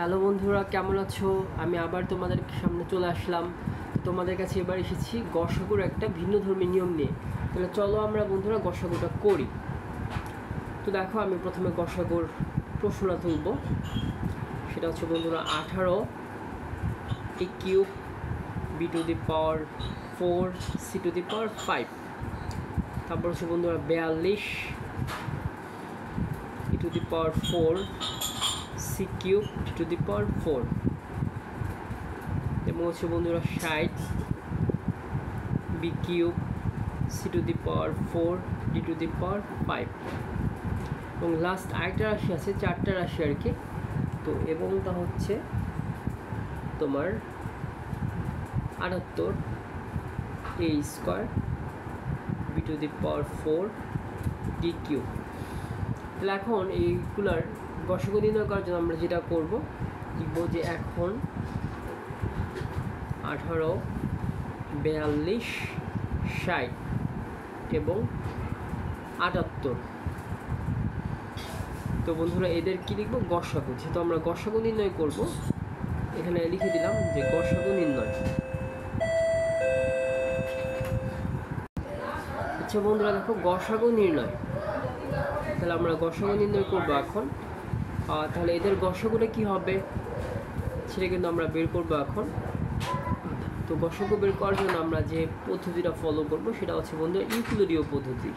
Hello বন্ধুরা, কেমন আছো? আমি আবার তোমাদের সামনে চলে আসলাম। তোমাদের কাছে এবার এসেছি গসাগুর একটা ভিন্ন ধর্মী নিয়ম নিয়ে। তাহলে চলো আমরা বন্ধুরা গসাগুটা করি। তো দেখো, আমি প্রথমে গসাগুর প্রশ্নটা তুলব। সেটা হচ্ছে বন্ধুরা 18 a cube b to the power 4 c to the power 5। তারপর হচ্ছে বন্ধুরা 42 e to the power 4 c cube d to the power 4 এবং হচ্ছে বন্ধুরা 60 b cube c to the power 4 d to the power 5 এবং লাস্ট আরেকটা রাশি আছে, চারটা রাশি আর কি। তো এবংটা হচ্ছে তোমার 78 a square b to the power 4 d cube. তাহলে এখন এইগুলার গসাগু নির্ণয় করার জন্য আমরা যেটা করব, লিখব যে এখন 18 42 60 এবং 78। তো বন্ধুরা এদের কি লিখব? গসাগু। যেহেতু আমরা গসাগু নির্ণয় করব, এখানে লিখে দিলাম যে গসাগু নির্ণয়। আচ্ছা বন্ধুরা দেখো, গসাগু নির্ণয়, তাহলে আমরা গসাগু নির্ণয় করব এখন। তাহলে এদের গসাগুটা কি হবে সেটা কিন্তু আমরা বের করব এখন। তো গসাগু বের করার জন্য আমরা যে পদ্ধতিটা ফলো করব সেটা হচ্ছে বন্ধুরা ইউক্লিডীয় পদ্ধতি।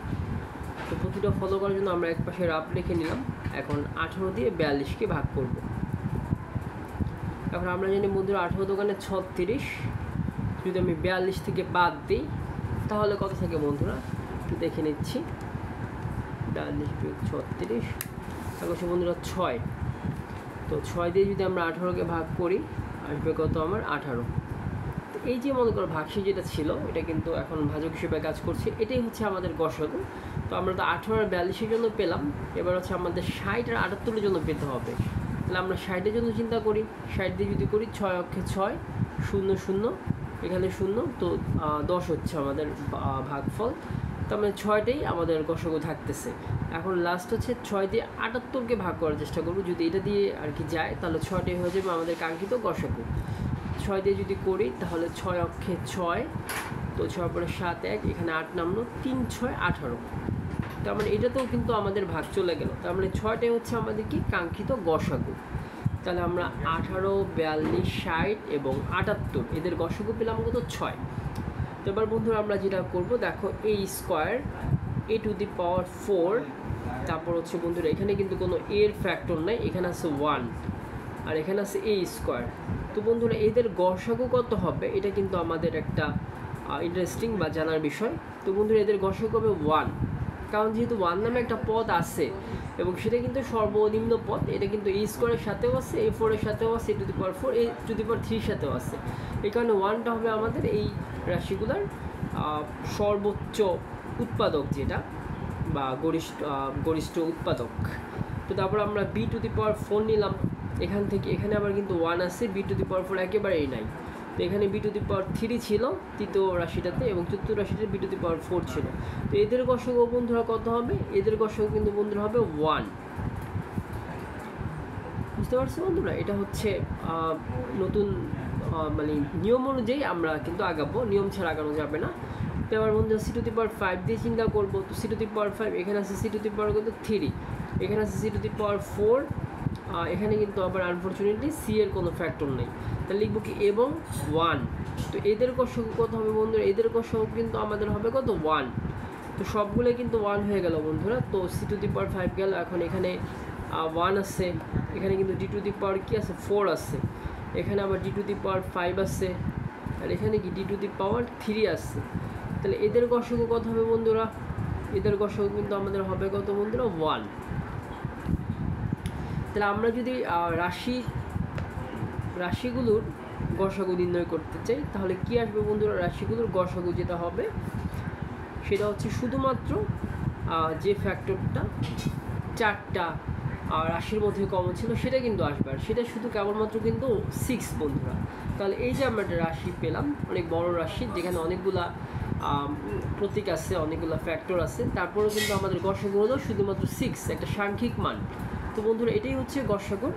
তো পদ্ধতিটা ফলো করার জন্য আমরা এক পাশে রাফ লিখে নিলাম। এখন 18 দিয়ে 42কে ভাগ করব। এখন আমরা জানি বন্ধুরা 18 দোকানে 36, যদি আমি 42 থেকে বাদ দিই তাহলে কত থাকে বন্ধুরা একটু দেখে নিচ্ছি। 42 বিয়োগ 36, তারপর হচ্ছে বন্ধুরা 6। তো 6 দিয়ে যদি আমরা 18কে ভাগ করি আসবে কত আমার 18। তো এই যে মনে করো ভাগশেষ যেটা ছিল এটা কিন্তু এখন ভাজক হিসেবে কাজ করছে, এটাই হচ্ছে আমাদের গসাগু। তো আমরা তো 18 আর 42-এর জন্য পেলাম, এবার হচ্ছে আমাদের 60 আর 78-এর জন্য পেতে হবে। তাহলে আমরা 60-এর জন্য চিন্তা করি। 60 দিয়ে যদি করি 6 অক্ষে 6, 0 0, এখানে 0, তো 10 হচ্ছে আমাদের ভাগফল। তো মানে 6টাই আমাদের গসাগু থাকতেছে। এখন লাস্ট হচ্ছে 6 দিয়ে 78কে ভাগ করার চেষ্টা করবো। যদি এটা দিয়ে আর কি যায় তাহলে 6টাই হয়ে যাবে আমাদের কাঙ্ক্ষিত গসাগু। 6 দিয়ে যদি করি তাহলে 6 অক্ষে 6, তো 6 পরে 7 1, এখানে 8 নামলো, 3 6 18। তার মানে এটাতেও কিন্তু আমাদের ভাগ চলে গেল। তার মানে 6টাই হচ্ছে আমাদের কি কাঙ্ক্ষিত গসাগু। তাহলে আমরা 18 42 60 এবং 78 এদের গসাগু পেলাম কত? 6। তো এবার বন্ধুরা আমরা যেটা করব, দেখো a square a to the power 4, তারপর হচ্ছে বন্ধুরা এখানে কিন্তু কোনো এর ফ্যাক্টর নাই, এখানে আছে 1 আর এখানে আছে a স্কোয়ার। তো বন্ধুরা এদের গসাগু কত হবে এটা কিন্তু আমাদের একটা ইন্টারেস্টিং বা জানার বিষয়। তো বন্ধুরা এদের গসাগু হবে 1, কারণ যেহেতু 1 নামে একটা পদ আছে এবং সেটা কিন্তু সর্বনিম্ন পদ। এটা কিন্তু a স্কোয়ারের সাথেও আছে, a4 এর সাথেও আছে, a to the power 4, a to the power 3 সাথেও আছে। এই কারণে 1টা হবে আমাদের এই রাশিগুলার সর্বোচ্চ উৎপাদক যেটা, বা গরিষ্ঠ উৎপাদক। তো তারপর আমরা b টু দি পাওয়ার 4 নিলাম এখান থেকে। এখানে আবার কিন্তু 1 আছে, b টু দি পাওয়ার 4 একেবারেই নাই। তো এখানে b টু দি পাওয়ার 3 ছিল তৃতীয় রাশিটাতে, এবং চতুর্থ রাশিটাতে b টু দি পাওয়ার 4 ছিল। তো এদের গসাগু বন্ধুরা কত হবে? এদের গসাগু কিন্তু বন্ধুরা হবে 1। বুঝতে পারছো বন্ধুরা? এটা হচ্ছে নতুন মানে নিয়ম অনুযায়ী আমরা কিন্তু আগাবো, নিয়ম ছাড়া আগানো যাবে না। তো এবার বন্ধুরা c টু দি পাওয়ার 5 দিয়ে চিন্তা করবো। তো c টু দি পাওয়ার 5, এখানে আছে c টু দি পাওয়ার কত? 3, এখানে আছে c টু দি পাওয়ার 4, এখানে কিন্তু আবার আনফরচুনেটলি c এর কোনো ফ্যাক্টর নেই। তাহলে লিখবো কি এবং 1। তো এদের গসাগু কত হবে বন্ধুরা? এদের গসাগু কিন্তু আমাদের হবে কত? 1। তো সবগুলোই কিন্তু 1 হয়ে গেল বন্ধুরা। তো c টু দি পাওয়ার 5 গেল, এখন এখানে 1 আছে, এখানে কিন্তু d টু দি পাওয়ার কি আছে? 4 আছে, এখানে আবার d টু দি পাওয়ার 5 আছে, আর এখানে কি d টু দি পাওয়ার 3 আছে। তাহলে এদের গসাগু কত হবে বন্ধুরা? এদের গসাগু কিন্তু আমাদের হবে কত বন্ধুরা? 1। তাহলে আমরা যদি রাশিগুলোর গসাগু নির্ণয় করতে চাই তাহলে কি আসবে বন্ধুরা? রাশিগুলোর গসাগু যেটা হবে সেটা হচ্ছে শুধুমাত্র যে ফ্যাক্টরটা 4টা রাশির মধ্যে কমন ছিল সেটা কিন্তু আসবে, আর সেটা শুধু কেবলমাত্র কিন্তু 6 বন্ধুরা। তাহলে এই যে আমরা একটা রাশি পেলাম, অনেক বড় রাশি যেখানে অনেকগুলা প্রতীক আছে, অনেকগুলো ফ্যাক্টর আছে, তারপরেও কিন্তু আমাদের গসাগু হলো শুধুমাত্র 6, একটা সাংখ্যিক মান। তো বন্ধুরা এটাই হচ্ছে গসাগু।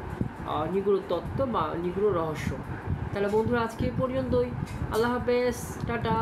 নিগুড় তত্ত্ব বা নিগুড় রহস্য। তাহলে বন্ধুরা আজকে এই পর্যন্তই। আল্লাহ হাফেজ, টাটা।